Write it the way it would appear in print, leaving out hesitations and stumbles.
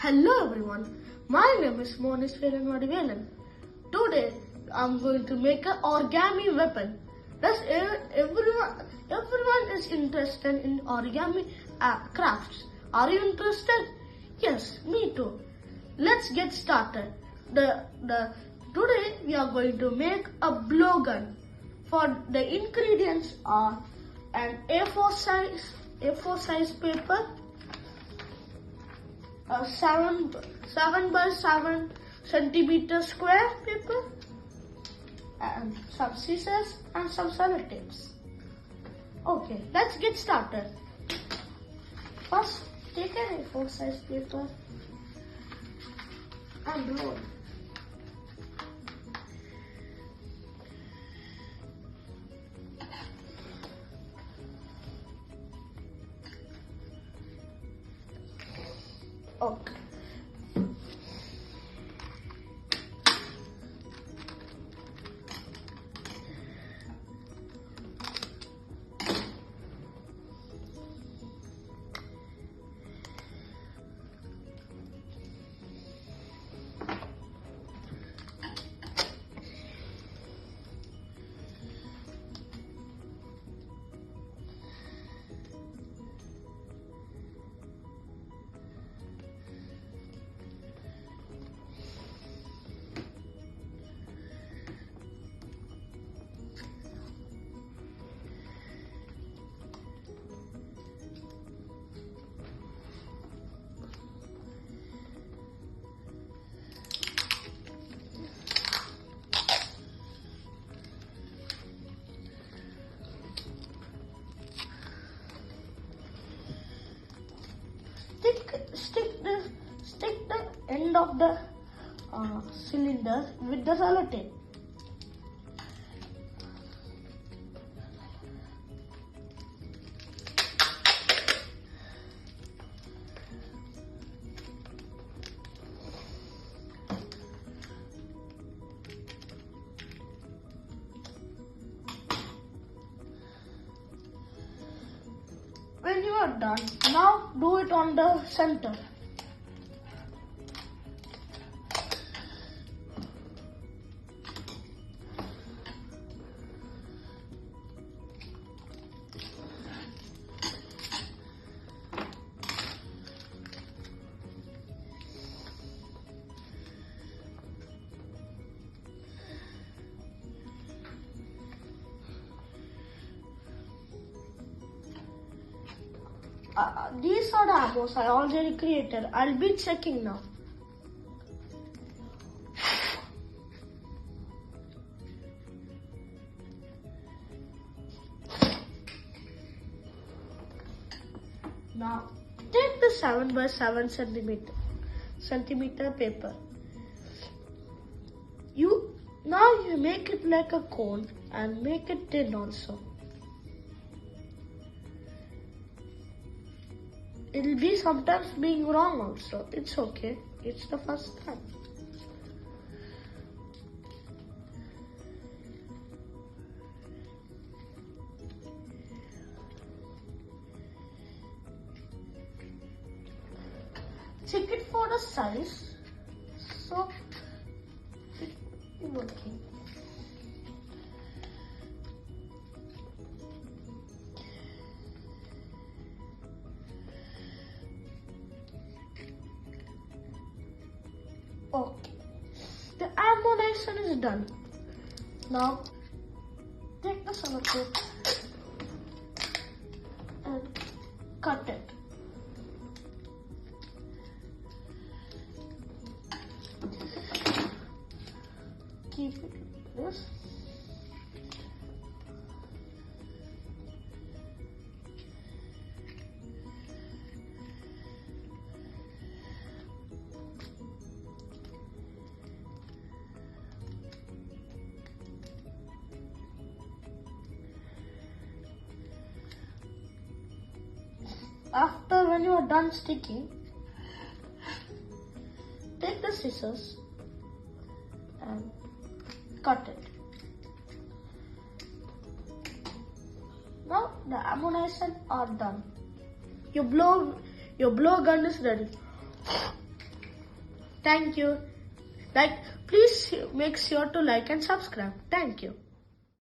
Hello everyone, my name is Monis Velan. Today I'm going to make an origami weapon. Does everyone is interested in origami crafts? Are you interested? Yes, me too. Let's get started. Today we are going to make a blowgun. For the ingredients are an A4 size paper, a 7 by 7 centimeter square paper, and some scissors and some sellotapes. Okay, let's get started. First, take an A4 size paper and roll. Okay. Stick the end of the cylinder with the sellotape. When you are done, now do it on the center. These are the ammos I already created. I'll be checking now. Now take the 7 by 7 centimeter paper. Now you make it like a cone and make it thin also. It'll be sometimes being wrong also. It's okay. It's the first time. Check it for the size. So it's working. Okay, the ammunition is done. Now take the sellotape and cut it. Keep it like this. After when you are done sticking, take the scissors and cut it. Now the ammunition are done. Your blowgun is ready. Thank you. Please make sure to like and subscribe. Thank you.